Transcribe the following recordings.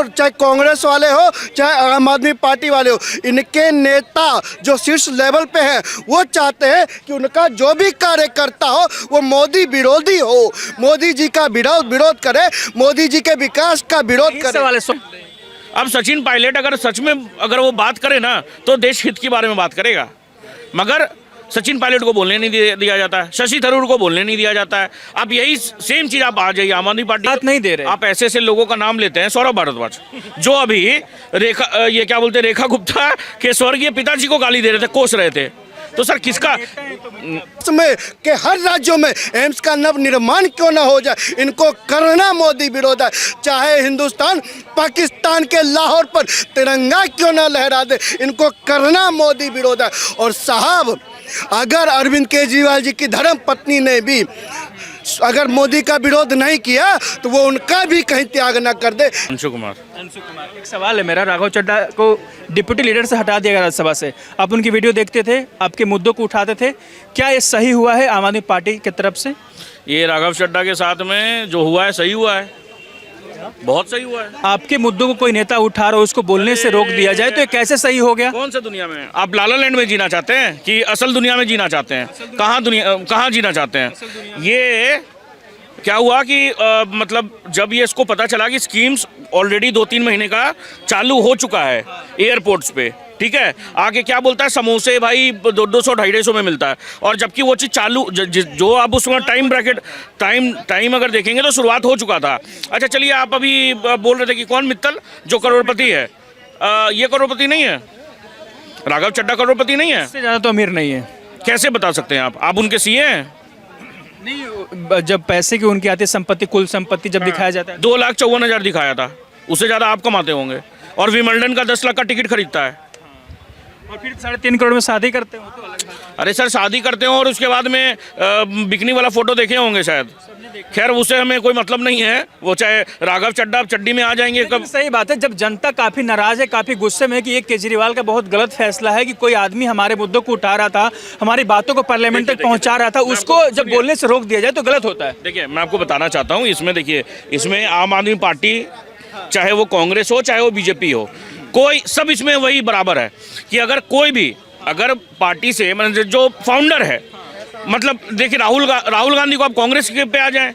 चाहे कांग्रेस वाले हो चाहे आम आदमी पार्टी वाले हो, इनके नेता जो शीर्ष लेवल पे हैं वो चाहते हैं कि उनका जो भी कार्यकर्ता हो वो मोदी विरोधी हो, मोदी जी का विरोध करे, मोदी जी के विकास का विरोध करे। अब सचिन पायलट अगर सच में अगर वो बात करे ना तो देश हित के बारे में बात करेगा, मगर सचिन पायलट को बोलने नहीं दिया जाता है, शशि थरूर को बोलने नहीं दिया जाता है। अब यही सेम चीज आप आ जाइए आम आदमी पार्टी बात नहीं दे रहे, आप ऐसे ऐसे लोगों का नाम लेते हैं। सौरभ भारद्वाज जो अभी रेखा गुप्ता के स्वर्गीय पिताजी को गाली दे रहे थे, कोस रहे थे, तो सर किसका में के हर राज्यों में एम्स का नव निर्माण क्यों ना हो जाए, इनको करना मोदी विरोध है। चाहे हिंदुस्तान पाकिस्तान के लाहौर पर तिरंगा क्यों ना लहरा दे, इनको करना मोदी विरोध है। और साहब अगर अरविंद केजरीवाल जी की धर्म पत्नी ने भी अगर मोदी का विरोध नहीं किया तो वो उनका भी कहीं त्याग ना कर दे। अंशु कुमार, एक सवाल है मेरा, राघव चड्ढा को डिप्टी लीडर से हटा दिया गया राज्यसभा से, आप उनकी वीडियो देखते थे, आपके मुद्दों को उठाते थे, क्या ये सही हुआ है आम आदमी पार्टी की तरफ से? ये राघव चड्ढा के साथ में जो हुआ है सही हुआ है, बहुत सही हुआ है। आपके मुद्दों को कोई नेता उठा रहा हो, उसको बोलने से रोक दिया जाए तो ये कैसे सही हो गया? कौन सा दुनिया में आप लाला लैंड में जीना चाहते हैं कि असल दुनिया में जीना चाहते हैं? कहाँ जीना चाहते हैं? ये क्या हुआ कि मतलब जब ये इसको पता चला कि स्कीम्स ऑलरेडी 2-3 महीने का चालू हो चुका है एयरपोर्ट्स पे, ठीक है, आगे क्या बोलता है समोसे भाई 200-250 में मिलता है, और जबकि वो चीज़ चालू जो आप उसमें टाइम अगर देखेंगे तो शुरुआत हो चुका था। अच्छा चलिए, आप अभी बोल रहे थे कि कौन मित्तल जो करोड़पति है, ये करोड़पति नहीं है, राघव चड्ढा करोड़पति नहीं है, इससे ज़्यादा तो अमीर नहीं है। कैसे बता सकते हैं आप उनके सीए हैं? नहीं, जब पैसे की उनकी आती है संपत्ति, कुल संपत्ति जब दिखाया जाता है 2,54,000 दिखाया था, उससे ज़्यादा आप कमाते होंगे, और विमल्डन का 10 लाख का टिकट खरीदता है, और फिर 3.5 करोड़ में शादी करते हो तो अलग बात। अरे सर शादी करते हो और उसके बाद में बिकनी वाला फोटो देखे होंगे शायद, खैर उससे हमें कोई मतलब नहीं है, वो चाहे राघव चड्ढा चड्डी में आ जाएंगे कब। सही बात है, जब जनता काफी नाराज है, काफी गुस्से में है कि ये केजरीवाल का बहुत गलत फैसला है कि कोई आदमी हमारे मुद्दों को उठा रहा था, हमारी बातों को पार्लियामेंट तक पहुंचा रहा था, उसको जब बोलने से रोक दिया जाए तो गलत होता है। देखिए मैं आपको बताना चाहता हूँ, इसमें देखिए, इसमें आम आदमी पार्टी चाहे वो कांग्रेस हो चाहे वो बीजेपी हो, कोई सब इसमें वही बराबर है कि अगर कोई भी अगर पार्टी से मतलब जो फाउंडर है, मतलब देखिए राहुल गांधी को आप कांग्रेस के पे आ जाएं,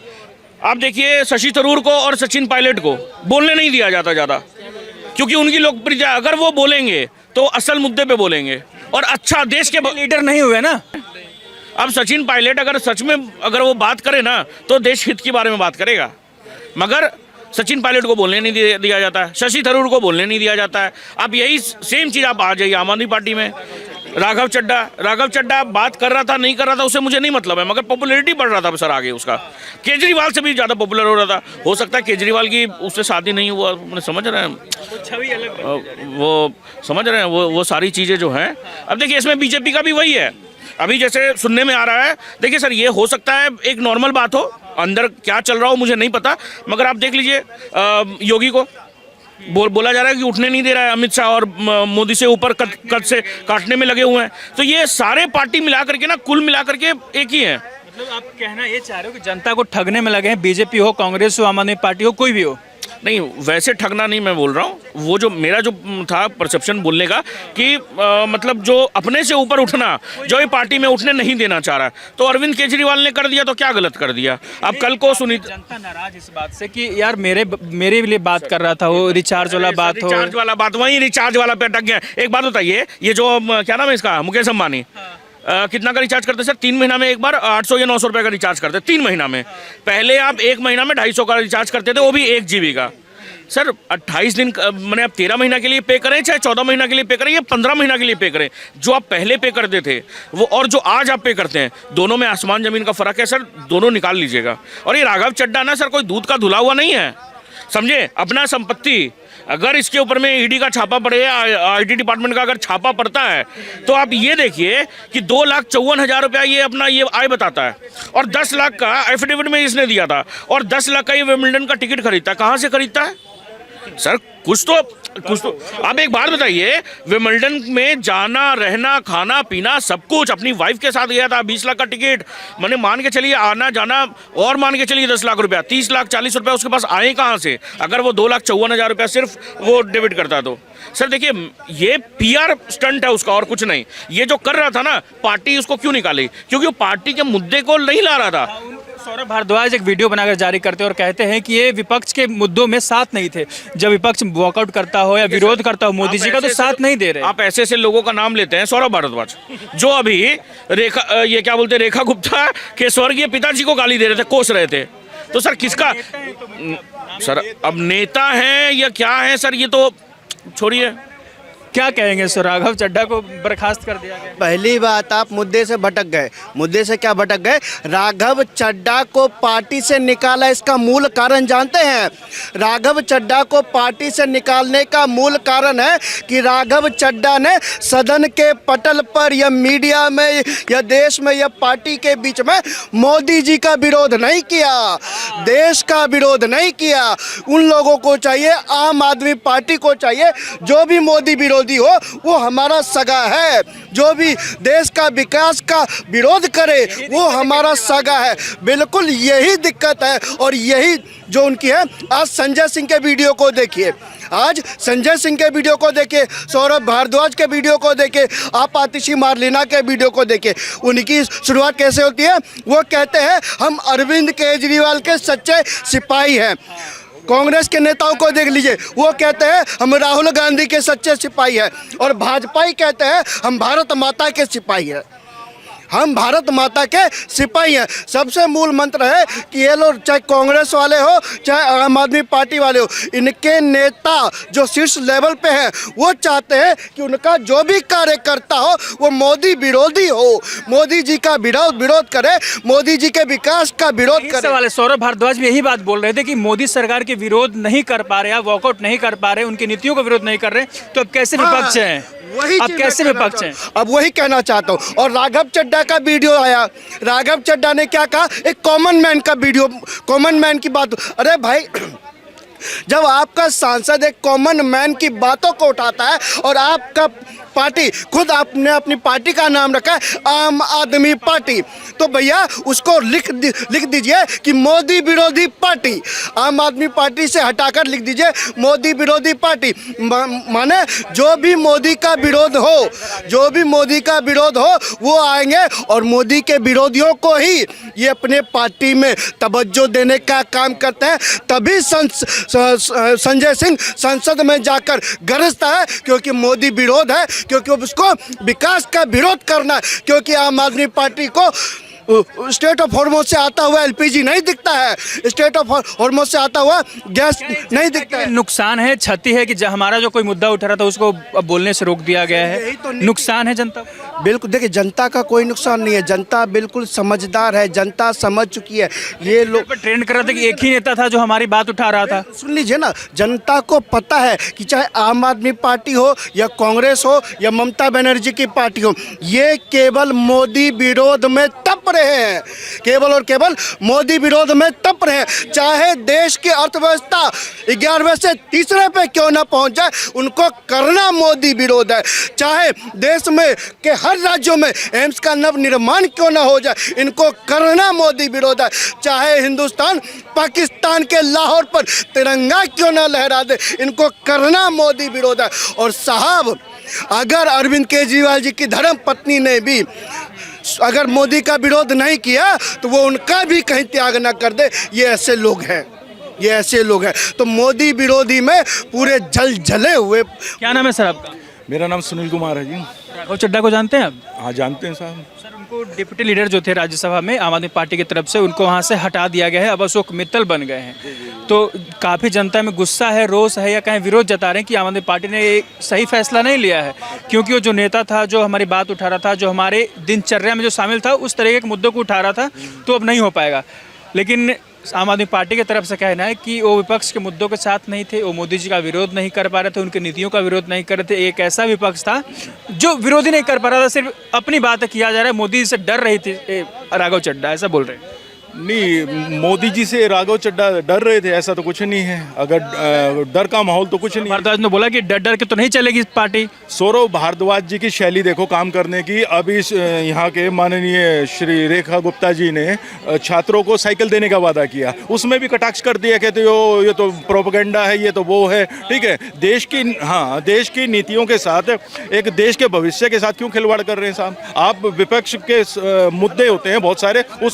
आप देखिए शशि थरूर को और सचिन पायलट को बोलने नहीं दिया जाता ज़्यादा, क्योंकि उनकी लोकप्रियता, अगर वो बोलेंगे तो असल मुद्दे पे बोलेंगे और अच्छा देश के लीडर नहीं हुए ना। अब सचिन पायलट अगर सच में अगर वो बात करे ना तो देश हित के बारे में बात करेगा, मगर सचिन पायलट को बोलने नहीं दिया जाता है, शशि थरूर को बोलने नहीं दिया जाता है। अब यही सेम चीज़ आप आ जाइए आम आदमी पार्टी में, राघव चड्ढा बात कर रहा था नहीं कर रहा था उससे मुझे नहीं मतलब है, मगर पॉपुलैरिटी बढ़ रहा था सर आगे उसका, केजरीवाल से भी ज़्यादा पॉपुलर हो रहा था। हो सकता है केजरीवाल की उससे शादी नहीं हुआ, मैंने समझ रहे हैं, छवि अलग, वो समझ रहे हैं वो सारी चीज़ें जो हैं। अब देखिए इसमें बीजेपी का भी वही है, अभी जैसे सुनने में आ रहा है, देखिए सर ये हो सकता है एक नॉर्मल बात हो, अंदर क्या चल रहा हो मुझे नहीं पता, मगर आप देख लीजिए योगी को बोला जा रहा है कि उठने नहीं दे रहा है अमित शाह, और मोदी से ऊपर कद से काटने में लगे हुए हैं। तो ये सारे पार्टी मिला करके ना, कुल मिला करके एक ही है। मतलब आप कहना ये चाह रहे हो कि जनता को ठगने में लगे हैं, बीजेपी हो, कांग्रेस हो, आम आदमी पार्टी हो, कोई भी हो? नहीं, वैसे ठगना नहीं मैं बोल रहा हूँ, वो जो मेरा जो था परसेप्शन बोलने का कि मतलब जो अपने से ऊपर उठना, जो ये पार्टी में उठने नहीं देना चाह रहा है, तो अरविंद केजरीवाल ने कर दिया तो क्या गलत कर दिया? अब कल को सुनी जनता नाराज इस बात से कि यार मेरे लिए बात कर रहा था, वो रिचार्ज वाला बात हो, रिचार्ज वाला बात, वही रिचार्ज वाला पे अटक गया। एक बात बताइए, ये जो क्या नाम है इसका, मुकेश अंबानी, कितना का रिचार्ज करते सर? 3 महीना में एक बार 800 या 900 रुपये का रिचार्ज करते 3 महीना में। पहले आप 1 महीना में 250 का रिचार्ज करते थे, वो भी 1 GB का। सर 28 दिन मैंने आप 13 महीना के लिए पे करें चाहे 14 महीना के लिए पे करें या 15 महीना के लिए पे करें, जो आप पहले पे करते थे वो और जो आज आप पे करते हैं, दोनों में आसमान ज़मीन का फ़र्क है सर, दोनों निकाल लीजिएगा। और ये राघव चड्ढा ना सर कोई दूध का धुला हुआ नहीं है, समझे? अपना संपत्ति अगर इसके ऊपर में ईडी का छापा पड़े या IT डिपार्टमेंट का अगर छापा पड़ता है तो आप ये देखिए कि 2,54,000 रुपया ये अपना ये आय बताता है, और 10 लाख का एफिडेविट में इसने दिया था, और 10 लाख का ये विमिल्टन का टिकट खरीदता है। कहाँ से खरीदता है सर? कुछ तो कुछ तो आप एक बात बताइए, विंबलडन में जाना, रहना, खाना पीना सब कुछ अपनी वाइफ के साथ गया था, 20 लाख का टिकट, मैंने मान के चलिए आना जाना, और मान के चलिए 10 लाख रुपया, 30 लाख 40 रुपया उसके पास आए कहाँ से, अगर वो 2,54,000 रुपया सिर्फ वो डेबिट करता तो। सर देखिए, ये PR स्टंट है उसका और कुछ नहीं। ये जो कर रहा था ना, पार्टी उसको क्यों निकाली, क्योंकि वो पार्टी के मुद्दे को नहीं ला रहा था। सौरभ भारद्वाज एक वीडियो बनाकर जारी करते हैं और कहते हैं कि ये विपक्ष के मुद्दों में साथ नहीं थे। जब विपक्ष वॉकआउट करता हो या विरोध करता हो मोदी जी का, तो साथ नहीं दे रहे। आप ऐसे ऐसे लोगों का नाम लेते हैं, सौरभ भारद्वाज, जो अभी ये क्या बोलते हैं, रेखा गुप्ता के स्वर्गीय पिताजी को गाली दे रहे थे, कोस रहे थे। तो सर किसका, सर अब नेता है या क्या है सर, ये तो छोड़िए। क्या कहेंगे सर, राघव चड्ढा को बर्खास्त कर दिया गया। पहली बात, आप मुद्दे से भटक गए। मुद्दे से क्या भटक गए? राघव चड्ढा को पार्टी से निकाला, इसका मूल कारण जानते हैं? राघव चड्ढा को पार्टी से निकालने का मूल कारण है कि राघव चड्ढा ने सदन के पटल पर या मीडिया में या देश में या पार्टी के बीच में मोदी जी का विरोध नहीं किया, देश का विरोध नहीं किया। उन लोगों को चाहिए, आम आदमी पार्टी को चाहिए, जो भी मोदी विरोधी हो वो हमारा सगा है, जो भी देश का विकास का विरोध करे वो हमारा सगा है। बिल्कुल यही दिक्कत है और यही जो उनकी है। आज संजय सिंह के वीडियो को देखिए, आज संजय सिंह के वीडियो को देखिए, सौरभ भारद्वाज के वीडियो को देखिए, आप आतिशी मारलीना के वीडियो को देखिए। उनकी शुरुआत कैसे होती है? वो कहते हैं हम अरविंद केजरीवाल के सच्चे सिपाही हैं। कांग्रेस के नेताओं को देख लीजिए, वो कहते हैं हम राहुल गांधी के सच्चे सिपाही हैं, और भाजपाई कहते हैं हम भारत माता के सिपाही हैं, हम भारत माता के सिपाही हैं। सबसे मूल मंत्र है कि ये लोग, चाहे कांग्रेस वाले हो चाहे आम आदमी पार्टी वाले हो, इनके नेता जो शीर्ष लेवल पे हैं वो चाहते हैं कि उनका जो भी कार्यकर्ता हो वो मोदी विरोधी हो, मोदी जी का विरोध करे, मोदी जी के विकास का विरोध करे। सवाल है, सौरभ भारद्वाज भी यही बात बोल रहे थे कि मोदी सरकार के विरोध नहीं कर पा रहे, आप वॉकआउट नहीं कर पा रहे, उनकी नीतियों का विरोध नहीं कर रहे, तो अब कैसे विपक्ष हैं? वही अब कैसे विपक्ष हैं? अब वही कहना चाहता हूँ। और राघव चड्ढा का वीडियो आया, राघव चड्ढा ने क्या कहा? एक कॉमन मैन का वीडियो, कॉमन मैन की बात। अरे भाई, जब आपका सांसद एक कॉमन मैन की बातों को उठाता है और आपका पार्टी, खुद आपने अपनी पार्टी का नाम रखा है आम आदमी पार्टी, तो भैया उसको लिख दीजिए कि मोदी विरोधी पार्टी। आम आदमी पार्टी से हटाकर लिख दीजिए मोदी विरोधी पार्टी। माने जो भी मोदी का विरोध हो, जो भी मोदी का विरोध हो वो आएंगे और मोदी के विरोधियों को ही ये अपने पार्टी में तवज्जो देने का काम करते हैं। तभी संजय सिंह संसद में जाकर गरजता है, क्योंकि मोदी विरोध है, क्योंकि उसको विकास का विरोध करना है, क्योंकि आम आदमी पार्टी को स्टेट ऑफ हॉर्मोज से आता हुआ LPG नहीं दिखता है, स्टेट ऑफ हॉर्मोज से आता हुआ गैस नहीं दिखता है। नुकसान है, क्षति है कि हमारा जो कोई मुद्दा उठा रहा था उसको अब बोलने से रोक दिया गया है, तो नुकसान है जनता। बिल्कुल, देखिए जनता का कोई नुकसान नहीं है, जनता बिल्कुल समझदार है, जनता समझ चुकी है। ये लोग ट्रेंड कर रहे थे कि एक ही नेता था जो हमारी बात उठा रहा था। सुन लीजिए ना, जनता को पता है कि चाहे आम आदमी पार्टी हो या कांग्रेस हो या ममता बनर्जी की पार्टी हो, ये केवल मोदी विरोध में तप रहे हैं, केवल और केवल मोदी विरोध में तप रहे हैं। चाहे देश की अर्थव्यवस्था 11वें से 3रे पे क्यों ना पहुंच जाए, उनको करना मोदी विरोध है। चाहे देश में के हर राज्यों में एम्स का नव निर्माण क्यों ना हो जाए, इनको करना मोदी विरोध है। चाहे हिंदुस्तान पाकिस्तान के लाहौर पर तिरंगा क्यों ना लहरा दे, इनको करना मोदी विरोध है। और साहब, अगर अरविंद केजरीवाल जी की धर्म पत्नी ने भी अगर मोदी का विरोध नहीं किया तो वो उनका भी कहीं त्याग ना कर दे। ये ऐसे लोग हैं, ये ऐसे लोग हैं। तो मोदी विरोधी में पूरे जले हुए। क्या नाम है सर आपका? मेरा नाम सुनील कुमार है जी। राघव चड्ढा को जानते हैं आप? हाँ, जानते हैं साहब। सर, उनको डिप्टी लीडर जो थे राज्यसभा में आम आदमी पार्टी की तरफ से, उनको वहाँ से हटा दिया गया है, अब अशोक मित्तल बन गए हैं। तो काफ़ी जनता में गुस्सा है, रोष है, या कहीं विरोध जता रहे हैं कि आम आदमी पार्टी ने एक सही फैसला नहीं लिया है, क्योंकि वो जो नेता था, जो हमारी बात उठा रहा था, जो हमारे दिनचर्या में जो शामिल था, उस तरह के मुद्दों को उठा रहा था, तो अब नहीं हो पाएगा। लेकिन आम आदमी पार्टी की तरफ से कहना है कि वो विपक्ष के मुद्दों के साथ नहीं थे, वो मोदी जी का विरोध नहीं कर पा रहे थे, उनकी नीतियों का विरोध नहीं कर रहे थे। एक ऐसा विपक्ष था जो विरोधी नहीं कर पा रहा था, सिर्फ अपनी बातें किया जा रहा है। मोदी जी से डर रही थी राघव चड्ढा, ऐसा बोल रहे हैं। नहीं, मोदी जी से राघव चड्ढा डर रहे थे, ऐसा तो कुछ नहीं है। अगर डर का माहौल तो कुछ नहीं है। भारद्वाज ने बोला कि डर डर के तो नहीं चलेगी पार्टी। सौरभ भारद्वाज जी की शैली देखो काम करने की। अभी यहाँ के माननीय श्री रेखा गुप्ता जी ने छात्रों को साइकिल देने का वादा किया, उसमें भी कटाक्ष कर दिया, कहते हो ये तो प्रोपेगेंडा है, ये तो वो है। ठीक है, देश की नीतियों के साथ, एक देश के भविष्य के साथ क्यों खिलवाड़ कर रहे हैं साहब आप? विपक्ष के मुद्दे होते हैं बहुत सारे, उस